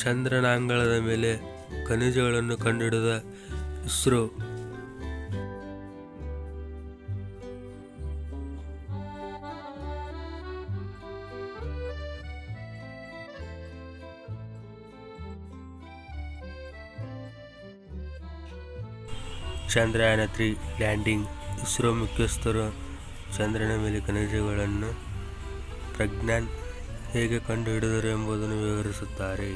ಚಂದ್ರನಾಂಗಳದ ಮೇಲೆ ಖನಿಜಗಳನ್ನು ಕಂಡುಹಿಡಿದ ಇಸ್ರೋ. ಚಂದ್ರಯಾನ-3 ಲ್ಯಾಂಡಿಂಗ್. ಇಸ್ರೋ ಮುಖ್ಯಸ್ಥರು ಚಂದ್ರನ ಮೇಲೆ ಖನಿಜಗಳನ್ನು ಪ್ರಜ್ಞಾನ್ ಹೇಗೆ ಕಂಡುಹಿಡಿದರು ಎಂಬುದನ್ನು ವಿವರಿಸುತ್ತಾರೆ.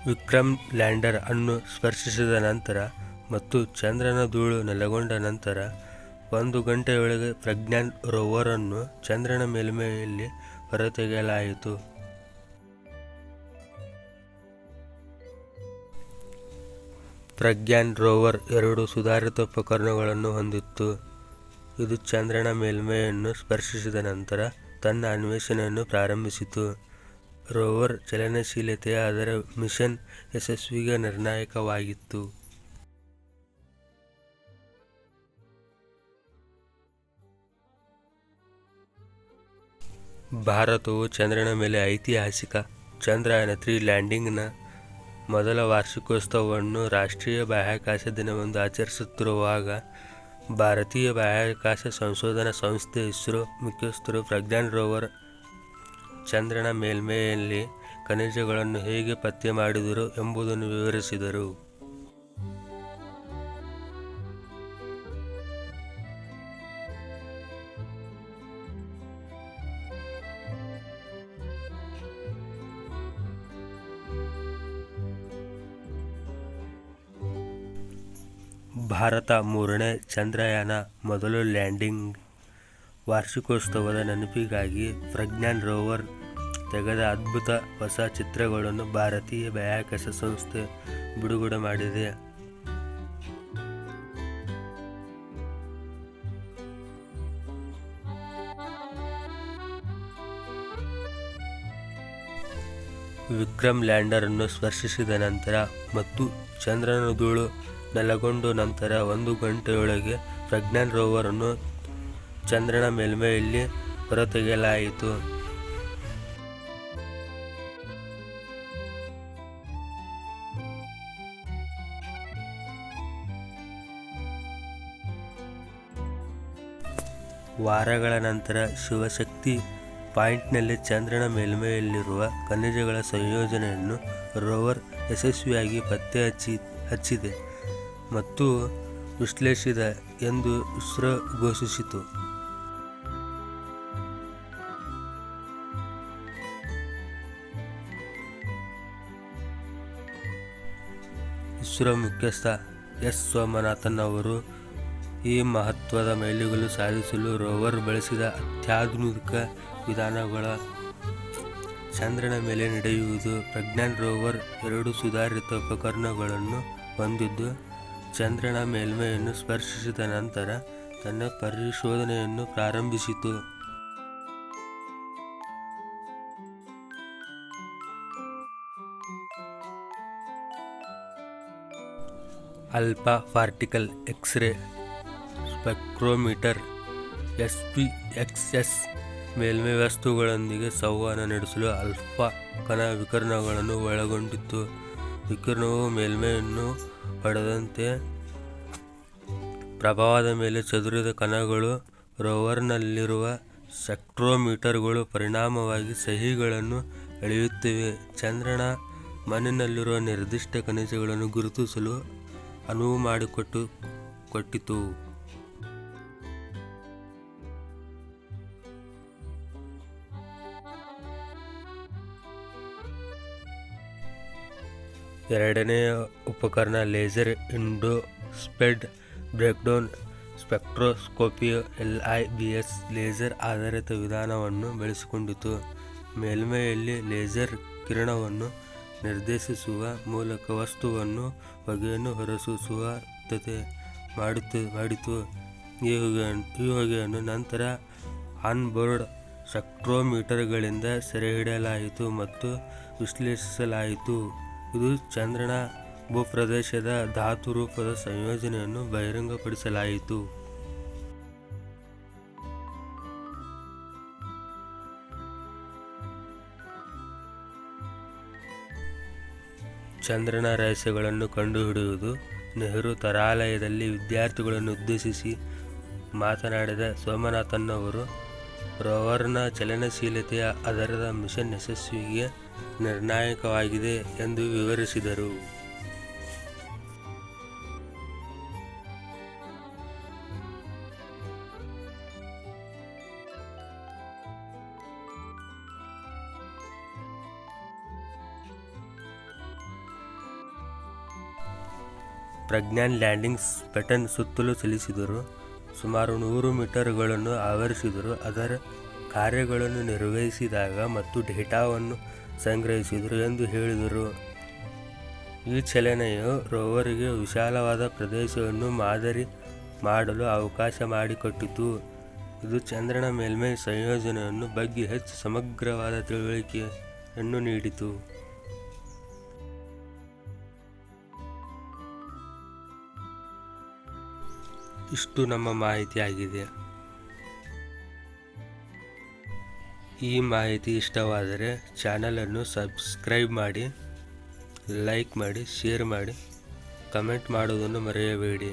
ವಿಕ್ರಮ್ ಲ್ಯಾಂಡರ್ ಅನ್ನು ಸ್ಪರ್ಶಿಸಿದ ನಂತರ ಮತ್ತು ಚಂದ್ರನ ಧೂಳು ನೆಲೆಗೊಂಡ ನಂತರ 1 ಗಂಟೆಯೊಳಗೆ ಪ್ರಜ್ಞಾನ್ ರೋವರ್ ಅನ್ನು ಚಂದ್ರನ ಮೇಲ್ಮೈಯಲ್ಲಿ ಹೊರತೆಗೆಯಲಾಯಿತು. ಪ್ರಜ್ಞಾನ್ ರೋವರ್ 2 ಸುಧಾರಿತ ಉಪಕರಣಗಳನ್ನು ಹೊಂದಿತ್ತು. ಇದು ಚಂದ್ರನ ಮೇಲ್ಮೈಯನ್ನು ಸ್ಪರ್ಶಿಸಿದ ನಂತರ ತನ್ನ ಅನ್ವೇಷಣೆಯನ್ನು ಪ್ರಾರಂಭಿಸಿತು. ರೋವರ್ ಚಲನಶೀಲತೆಯ ಅದರ ಮಿಷನ್ ಯಶಸ್ವಿಗೆ ನಿರ್ಣಾಯಕವಾಗಿತ್ತು. ಭಾರತವು ಚಂದ್ರನ ಮೇಲೆ ಐತಿಹಾಸಿಕ ಚಂದ್ರಯಾನ-3 ಲ್ಯಾಂಡಿಂಗ್ನ ಮೊದಲ ವಾರ್ಷಿಕೋತ್ಸವವನ್ನು ರಾಷ್ಟ್ರೀಯ ಬಾಹ್ಯಾಕಾಶ ದಿನವೆಂದು ಆಚರಿಸುತ್ತಿರುವಾಗ, ಭಾರತೀಯ ಬಾಹ್ಯಾಕಾಶ ಸಂಶೋಧನಾ ಸಂಸ್ಥೆ ಇಸ್ರೋ ಮುಖ್ಯಸ್ಥರು ಪ್ರಜ್ಞಾನ್ ರೋವರ್ ಚಂದ್ರನ ಮೇಲ್ಮೈಯಲ್ಲಿ ಖನಿಜಗಳನ್ನು ಹೇಗೆ ಪತ್ತೆ ಮಾಡಿದರು ಎಂಬುದನ್ನು ವಿವರಿಸಿದರು. ಭಾರತ 3ನೇ ಚಂದ್ರಯಾನ ಮೊದಲ ಲ್ಯಾಂಡಿಂಗ್ ವಾರ್ಷಿಕೋತ್ಸವದ ನೆನಪಿಗಾಗಿ ಪ್ರಜ್ಞಾನ್ ರೋವರ್ ತೆಗೆದ ಅದ್ಭುತ ಹೊಸ ಚಿತ್ರಗಳನ್ನು ಭಾರತೀಯ ಬಾಹ್ಯಾಕಾಶ ಸಂಸ್ಥೆ ಬಿಡುಗಡೆ ಮಾಡಿದೆ. ವಿಕ್ರಮ್ ಲ್ಯಾಂಡರ್ ಅನ್ನು ಸ್ಪರ್ಶಿಸಿದ ನಂತರ ಮತ್ತು ಚಂದ್ರನ ಧೂಳು ನೆಲೆಗೊಂಡ ನಂತರ 1 ಗಂಟೆಯೊಳಗೆ ಪ್ರಜ್ಞಾನ್ ರೋವರ್ ಅನ್ನು ಚಂದ್ರನ ಮೇಲ್ಮೈಯಲ್ಲಿ ಹೊರತೆಗೆಯಲಾಯಿತು. ವಾರಗಳ ನಂತರ ಶಿವಶಕ್ತಿ ಪಾಯಿಂಟ್ನಲ್ಲಿ ಚಂದ್ರನ ಮೇಲ್ಮೈಯಲ್ಲಿರುವ ಖನಿಜಗಳ ಸಂಯೋಜನೆಯನ್ನು ರೋವರ್ ಯಶಸ್ವಿಯಾಗಿ ಪತ್ತೆ ಹಚ್ಚಿದೆ ಮತ್ತು ವಿಶ್ಲೇಷಿಸಿದೆ ಎಂದು ಇಸ್ರೋ ಘೋಷಿಸಿತು. ಇಸ್ರೋ ಮುಖ್ಯಸ್ಥ ಎಸ್ ಸೋಮನಾಥನ್ ಅವರು ಈ ಮಹತ್ವದ ಮೈಲಿಗಲ್ಲು ಸಾಧಿಸಲು ರೋವರ್ ಬಳಸಿದ ಅತ್ಯಾಧುನಿಕ ವಿಧಾನಗಳ ಚಂದ್ರನ ಮೇಲೆ ನಡೆಯುವುದು. ಪ್ರಜ್ಞಾನ್ ರೋವರ್ 2 ಸುಧಾರಿತ ಉಪಕರಣಗಳನ್ನು ಹೊಂದಿದ್ದು, ಚಂದ್ರನ ಮೇಲ್ಮೈಯನ್ನು ಸ್ಪರ್ಶಿಸಿದ ನಂತರ ತನ್ನ ಪರಿಶೋಧನೆಯನ್ನು ಪ್ರಾರಂಭಿಸಿತು. Alpha particle X ray spectrometer SPXS ಮೇಲ್ಮೈ ವಸ್ತುಗಳೊಂದಿಗೆ ಸಂವಹನ ನಡೆಸಲು ಆಲ್ಫಾ ಕಣ ವಿಕಿರಣಗಳನ್ನು ಒಳಗೊಂಡಿತ್ತು. ವಿಕಿರಣವು ಮೇಲ್ಮೈಯನ್ನು ಹೊಡೆದಂತೆ ಪ್ರಭಾವದ ಮೇಲೆ ಚದುರಿದ ಕಣಗಳು ರೋವರ್ನಲ್ಲಿರುವ ಸ್ಪೆಕ್ಟ್ರೋಮೀಟರ್ಗಳು ಪರಿಣಾಮವಾಗಿ ಸಹಿಗಳನ್ನು ಅಳೆಯುತ್ತಿವೆ. ಚಂದ್ರನ ಮಣ್ಣಿನಲ್ಲಿರುವ ನಿರ್ದಿಷ್ಟ ಖನಿಜಗಳನ್ನು ಗುರುತಿಸಲು ಅನುವು ಮಾಡಿಕೊಟ್ಟಿತು. ಎರಡನೆಯ ಉಪಕರಣ ಲೇಸರ್ ಇಂಡೋ-ಸ್ಪೀಡ್ ಬ್ರೇಕ್ಡೌನ್ ಸ್ಪೆಕ್ಟ್ರೋಸ್ಕೋಪಿಯು LIBS ಲೇಸರ್ ಆಧಾರಿತ ವಿಧಾನವನ್ನು ಬಳಸಿಕೊಂಡಿತು. ಮೇಲ್ಮೈಯಲ್ಲಿ ಲೇಸರ್ ಕಿರಣವನ್ನು ನಿರ್ದೇಶಿಸುವ ಮೂಲಕ ವಸ್ತುವನ್ನು ಹೊಗೆಯನ್ನು ಹೊರಸೂಸುವಂತೆ ಮಾಡಿತು. ಈ ಹೊಗೆಯನ್ನು ನಂತರ ಆನ್-ಬೋರ್ಡ್ ಸ್ಪೆಕ್ಟ್ರೋಮೀಟರ್ಗಳಿಂದ ಸೆರೆಹಿಡಿಯಲಾಯಿತು ಮತ್ತು ವಿಶ್ಲೇಷಿಸಲಾಯಿತು. ಇದು ಚಂದ್ರನ ಭೂಪ್ರದೇಶದ ಧಾತು ರೂಪದ ಸಂಯೋಜನೆಯನ್ನು ಬಹಿರಂಗಪಡಿಸಲಾಯಿತು. ಚಂದ್ರನ ರಹಸ್ಯಗಳನ್ನು ಕಂಡುಹಿಡಿಯುವುದು. ನೆಹರು ತಾರಾಲಯದಲ್ಲಿ ವಿದ್ಯಾರ್ಥಿಗಳನ್ನು ಉದ್ದೇಶಿಸಿ ಮಾತನಾಡಿದ ಸೋಮನಾಥನ್ ಅವರು ರೋವರ್ನ ಚಲನಶೀಲತೆಯ ಅದರ ಮಿಷನ್ ಯಶಸ್ವಿಗೆ ನಿರ್ಣಾಯಕವಾಗಿದೆ ಎಂದು ವಿವರಿಸಿದರು. ಪ್ರಜ್ಞಾನ್ ಲ್ಯಾಂಡಿಂಗ್ ಪ್ಯಾಟರ್ನ್ ಸುತ್ತಲೂ ಚಲಿಸಿದರು. ಸುಮಾರು 100 ಮೀಟರ್ಗಳನ್ನು ಆವರಿಸಿದರು. ಅದರ ಕಾರ್ಯಗಳನ್ನು ನಿರ್ವಹಿಸಿದಾಗ ಮತ್ತು ಡೇಟಾವನ್ನು ಸಂಗ್ರಹಿಸಿದರು ಎಂದು ಹೇಳಿದರು. ಈ ಚಲನೆಯು ರೋವರ್ಗೆ ವಿಶಾಲವಾದ ಪ್ರದೇಶವನ್ನು ಮಾದರಿ ಮಾಡಲು ಅವಕಾಶ ಮಾಡಿಕೊಟ್ಟಿತು. ಇದು ಚಂದ್ರನ ಮೇಲ್ಮೈ ಸಂಯೋಜನೆಯನ್ನು ಬಗ್ಗೆ ಹೆಚ್ಚು ಸಮಗ್ರವಾದ ತಿಳುವಳಿಕೆಯನ್ನು ನೀಡಿತು. ಇಷ್ಟು ನಮ್ಮ ಮಾಹಿತಿಯಾಗಿದೆ. ಈ ಮಾಹಿತಿ ಇಷ್ಟವಾದರೆ ಚಾನಲನ್ನು ಸಬ್ಸ್ಕ್ರೈಬ್ ಮಾಡಿ, ಲೈಕ್ ಮಾಡಿ, ಶೇರ್ ಮಾಡಿ, ಕಮೆಂಟ್ ಮಾಡುವುದನ್ನು ಮರೆಯಬೇಡಿ.